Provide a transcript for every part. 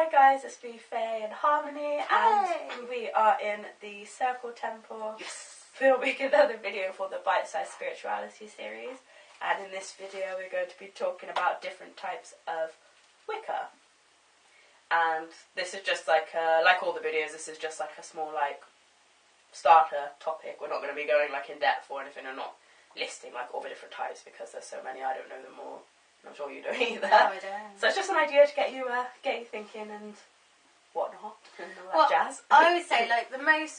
Hi guys, it's me, Faye and Harmony, Hi. and we are in the Circle Temple, Yes. filming another video for the Bite-Sized Spirituality series. And in this video we're going to be talking about different types of Wicca. And this is just like all the videos, this is just like a small starter topic. We're not going to be going in depth or anything. I'm not listing all the different types because there's so many, I don't know them all. I'm sure you don't either. No, I don't. So it's just an idea to get you thinking and whatnot and all that jazz. I would say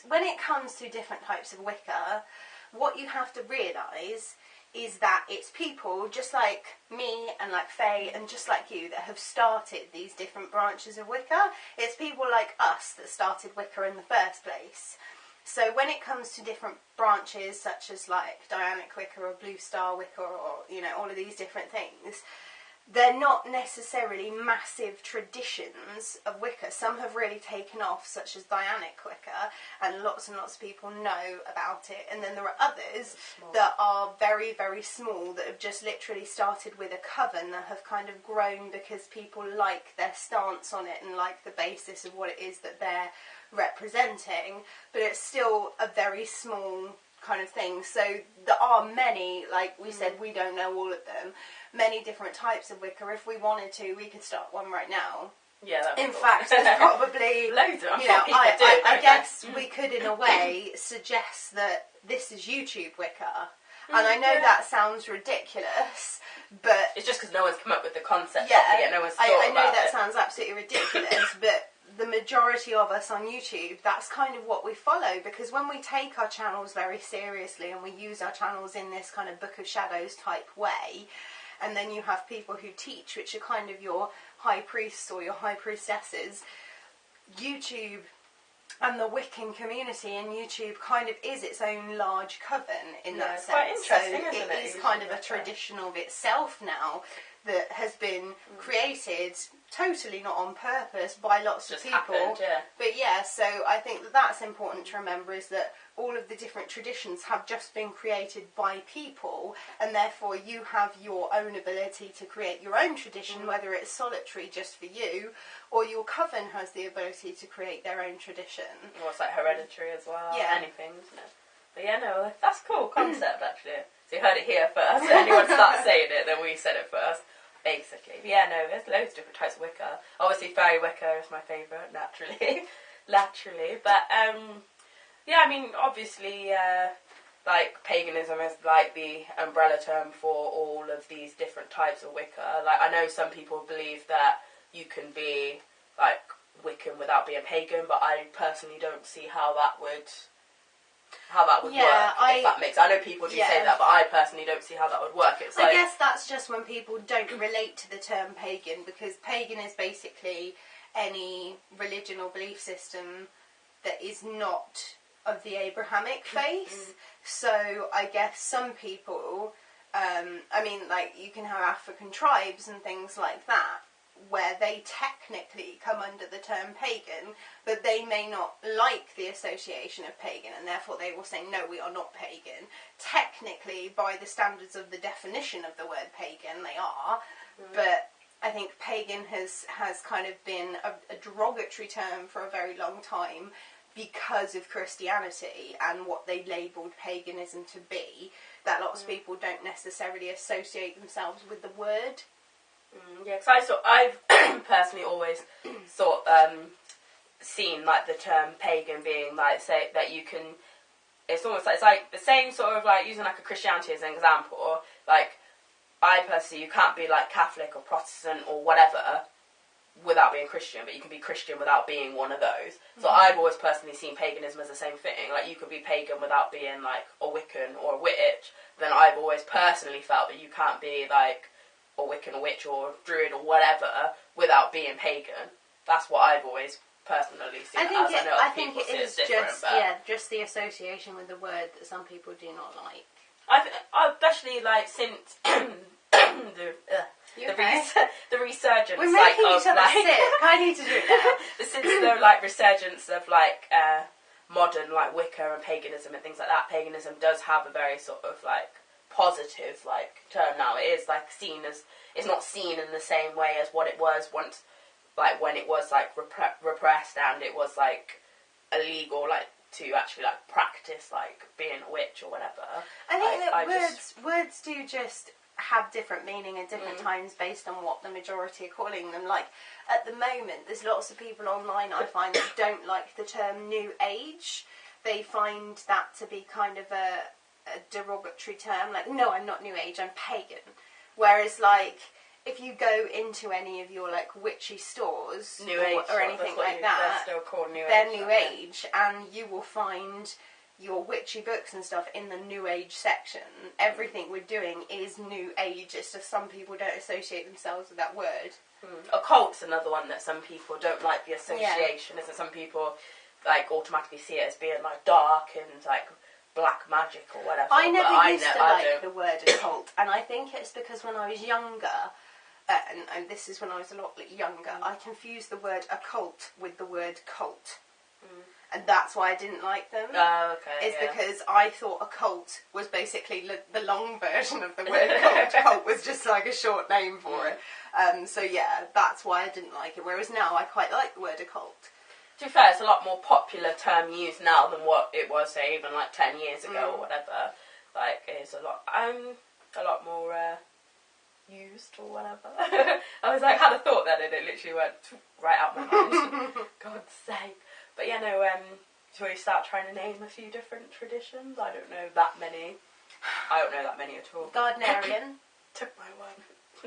when it comes to different types of Wicca, what you have to realise is that it's people just like me and like Faye and just like you that have started these different branches of Wicca. It's people like us that started Wicca in the first place. So when it comes to different branches such as Dianic Wicca or Blue Star Wicca or all of these different things, they're not necessarily massive traditions of Wicca. Some have really taken off, such as Dianic Wicca, and lots of people know about it. And then there are others that are very, very small, that have just literally started with a coven, that have kind of grown because people like their stance on it and like the basis of what it is that they're representing. But it's still a very small kind of thing. So there are many, like we said, we don't know all of them, many different types of Wicca. If we wanted to, we could start one right now. Yeah, that'd be in cool. fact, there's probably loads of them. I guess we could in a way suggest that this is YouTube Wicca. And I know that sounds ridiculous, but it's just because no one's come up with the concept. Yeah, no one's thought I know about that it. sounds absolutely ridiculous, but the majority of us on YouTube, that's kind of what we follow, because when we take our channels very seriously and we use our channels in this kind of Book of Shadows type way, and then you have people who teach, which are kind of your high priests or your high priestesses, YouTube and the Wiccan community in YouTube kind of is its own large coven in that sense. Quite interesting, so isn't it? It is kind of a tradition of itself now that has been created totally not on purpose by lots of people. Happened, yeah. But yeah, so I think that's important to remember, is that all of the different traditions have just been created by people, and therefore you have your own ability to create your own tradition, whether it's solitary just for you, or your coven has the ability to create their own tradition. Or it's hereditary as well. Yeah. Anything, isn't it? But yeah, no, that's a cool concept actually. So you heard it here first. Anyone starts saying it, then we said it first. Basically. But yeah, no, there's loads of different types of Wicca. Obviously, Fairy Wicca is my favourite, naturally. But, yeah, I mean, obviously, paganism is the umbrella term for all of these different types of Wicca. I know some people believe that you can be, Wiccan without being pagan, but I personally don't see how that would work, if that makes... I know people do say that, but I personally don't see how that would work. I guess that's just when people don't relate to the term pagan, because pagan is basically any religion or belief system that is not of the Abrahamic faith. So I guess some people, you can have African tribes and things like that, where they technically come under the term pagan, but they may not like the association of pagan, and therefore they will say, no, we are not pagan. Technically, by the standards of the definition of the word pagan, they are, but I think pagan has kind of been a derogatory term for a very long time because of Christianity and what they labelled paganism to be, that lots of people don't necessarily associate themselves with the word. Yeah, because I've personally always seen the term pagan being say that you can. It's almost it's the same sort of using a Christianity as an example. I personally, you can't be Catholic or Protestant or whatever without being Christian, but you can be Christian without being one of those. So I've always personally seen paganism as the same thing. You could be pagan without being a Wiccan or a witch. Then I've always personally felt that you can't be or Wiccan or witch or druid or whatever without being pagan. That's what I've always personally seen. I think it is just the association with the word that some people do not like. I especially since the resurgence. We're making each other sick. I need to do it now. Since the resurgence of modern Wicca and paganism and things like that, paganism does have a very sort of positive term now. It is seen as, it's not seen in the same way as what it was once like when it was like repressed and it was like illegal, like to actually like practice like being a witch or whatever. I think that words do just have different meaning at different times based on what the majority are calling them. Like at the moment, there's lots of people online I find that don't like the term New Age. They find that to be kind of a derogatory term. Like, no, I'm not New Age, I'm pagan. Whereas like, if you go into any of your like witchy stores or anything like that, they're still called New Age. They're New Age, and you will find your witchy books and stuff in the New Age section. Everything we're doing is New Age. It's just some people don't associate themselves with that word. Occult's another one that some people don't like the association. Isn't some people like automatically see it as being like dark and like black magic or whatever. I never used to like the word occult, and I think it's because when I was younger, and this is when I was a lot younger, I confused the word occult with the word cult. And that's why I didn't like them. Oh, okay. Because I thought occult was basically the long version of the word cult. Cult was just like a short name for it. So yeah, that's why I didn't like it. Whereas now I quite like the word occult. To be fair, it's a lot more popular term used now than what it was, say, even like 10 years ago or whatever. Like, it's a lot more used or whatever. I was like, had a thought then and it literally went right out my mind. God's sake. But yeah, no, shall we start trying to name a few different traditions? I don't know that many. I don't know that many at all. Gardnerian. Took my one.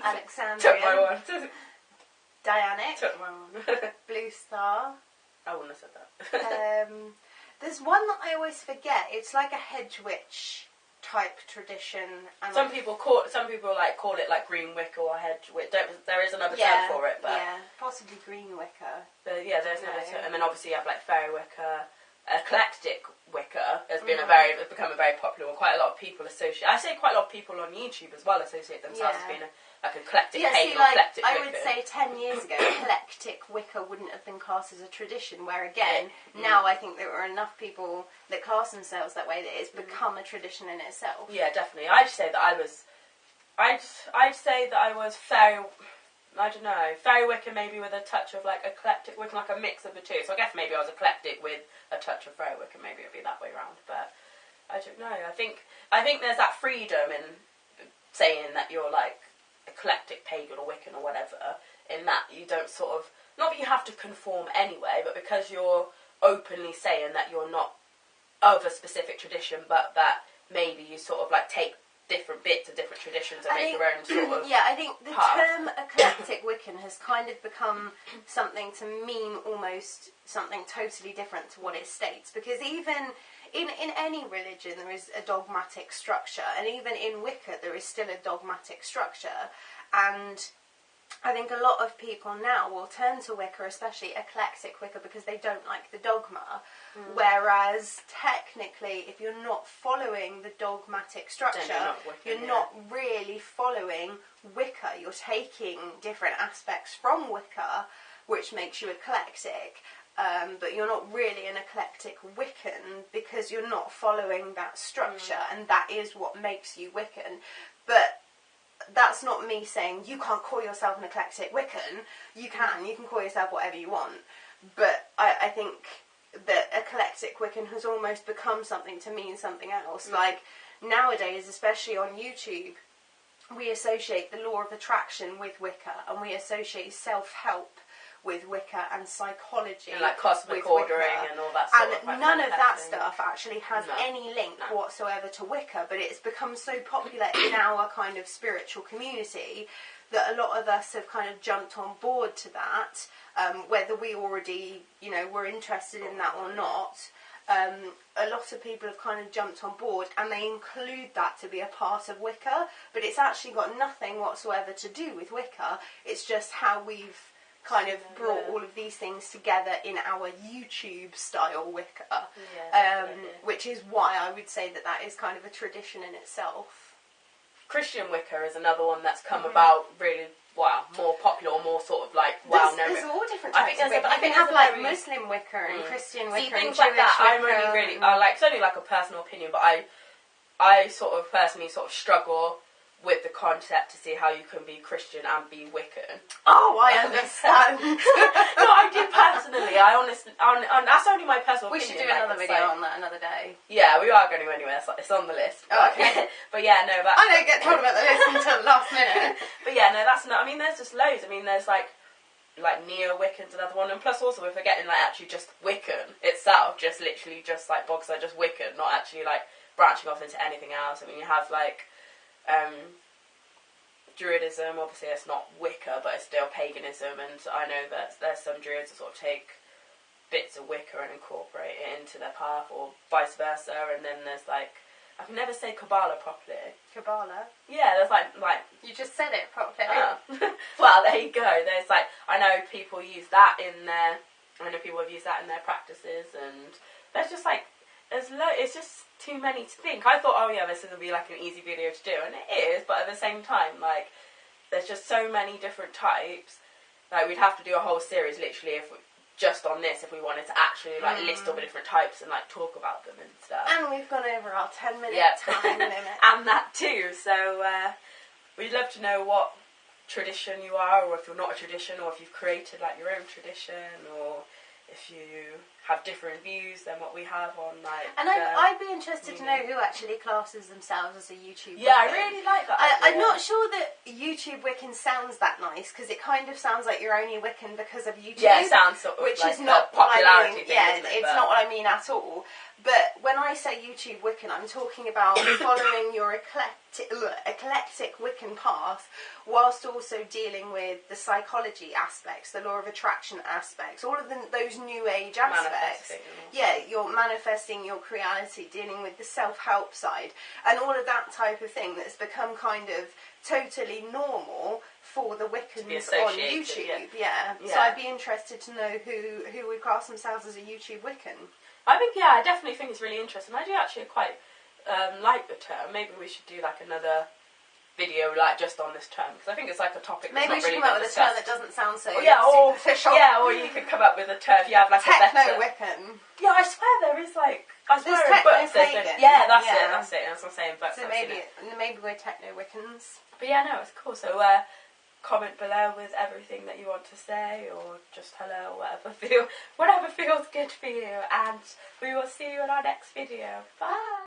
Alexandrian. Took my one. Dianic. Took my one. Blue Star. I wouldn't have said that. There's one that I always forget. It's like a hedge witch type tradition. And some people call it like green Wicca or hedge Wicca. There is another term for it, but possibly green Wicca. But yeah, there's another term. And then obviously you have like fairy Wicca. Eclectic Wicca has been become a very popular one. Quite a lot of people associate. I say quite a lot of people on YouTube as well associate themselves as being like eclectic pagan or eclectic Wicca. I would say 10 years ago, eclectic Wicca wouldn't have been classed as a tradition. Where again, now I think there are enough people that class themselves that way that it's become a tradition in itself. Yeah, definitely. I'd say that I was fairy. I don't know, fairy Wicca maybe with a touch of like eclectic Wicca, like a mix of the two. So I guess maybe I was eclectic with a touch of fairy Wicca. Maybe it'd be that way around. But I don't know. I think there's that freedom in saying that you're like eclectic pagan or Wiccan or whatever. In that you don't sort of, not that you have to conform anyway, but because you're openly saying that you're not of a specific tradition, but that maybe you sort of like take different bits of different traditions and make your own sort of I think the term eclectic Wiccan has kind of become something to mean almost something totally different to what it states, because even in any religion there is a dogmatic structure, and even in Wicca there is still a dogmatic structure, and I think a lot of people now will turn to Wicca, especially eclectic Wicca, because they don't like the dogma. Whereas technically, if you're not following the dogmatic structure, you're not really following Wicca. You're taking different aspects from Wicca, which makes you eclectic. But you're not really an eclectic Wiccan because you're not following that structure, and that is what makes you Wiccan. But that's not me saying you can't call yourself an eclectic Wiccan. You can call yourself whatever you want. But I think that eclectic Wiccan has almost become something to mean something else. Like nowadays, especially on YouTube, we associate the law of attraction with Wicca, and we associate self-help with Wicca and psychology, and like cosmic ordering and all that sort of. And none of that stuff actually has any link whatsoever to Wicca, but it's become so popular in our kind of spiritual community that a lot of us have kind of jumped on board to that, whether we already, were interested in that or not. A lot of people have kind of jumped on board, and they include that to be a part of Wicca, but it's actually got nothing whatsoever to do with Wicca. It's just how we've kind of brought all of these things together in our YouTube style Wicca, which is why I would say that is kind of a tradition in itself. Christian Wicca is another one that's come about really more popular, or more sort of like known. There's all different types of Wicca. I think have like Muslim Wicca and Christian Wicca. See, things and like that, Wicca. I'm only really, it's only like a personal opinion, but I sort of personally sort of struggle with the concept to see how you can be Christian and be Wiccan. Oh, I understand. No, I do personally. I honestly, and that's only my personal We opinion. should do another video on that another day. Yeah, we are going to anyway. It's on the list. Oh, okay. But yeah, no, that's... I don't get told about the list until the last minute. But yeah, no, that's not... I mean, there's just loads. I mean, there's like Neo-Wiccan's another one. And plus also we're forgetting like actually just Wiccan itself. Just literally just like bogs are just Wiccan, not actually like branching off into anything else. I mean, you have like... Druidism, obviously it's not Wicca, but it's still paganism, and I know that there's some Druids that sort of take bits of Wicca and incorporate it into their path, or vice versa, and then there's like, I can never say Kabbalah properly. Kabbalah? Yeah, there's like... You just said it properly. Oh. Well, there you go. There's like, I know people use that in their, I know people have used that in their practices, and there's just like, it's just too many to think. I thought, oh yeah, this is going to be like an easy video to do, and it is, but at the same time, like, there's just so many different types. Like, we'd have to do a whole series, literally, just on this, if we wanted to actually, like, list all the different types and, like, talk about them and stuff. And we've gone over our 10-minute time limit. And that too, so, we'd love to know what tradition you are, or if you're not a tradition, or if you've created, like, your own tradition, or if you have different views than what we have on, like... And I'd be interested to know who actually classes themselves as a YouTube Wiccan. Yeah, I really like that idea. I'm not sure that YouTube Wiccan sounds that nice, because it kind of sounds like you're only Wiccan because of YouTube. Yeah, it sounds sort of which like is not a popularity thing, isn't it? It's not what I mean at all. But when I say YouTube Wiccan, I'm talking about following your eclectic Wiccan path, whilst also dealing with the psychology aspects, the law of attraction aspects, all of those new age aspects. Yeah, you're manifesting your reality, dealing with the self-help side, and all of that type of thing that's become kind of totally normal for the Wiccans on YouTube. Yeah. So I'd be interested to know who would class themselves as a YouTube Wiccan. I think, yeah, I definitely think it's really interesting. I do actually quite like the term. Maybe we should do like another video like just on this term, because I think it's like a topic that's maybe not we should really come up with a term discussed. that doesn't sound so superficial. superficial. Or you could come up with a term. You have like Techno-Wiccan. Yeah, I swear there is like... I swear There's in books there's techno-pagan. Yeah, that's it. That's what I'm saying. But so maybe we're Techno-Wiccans. But yeah, no, it's cool. So comment below with everything that you want to say, or just hello, whatever feels good for you, and we will see you in our next video. Bye.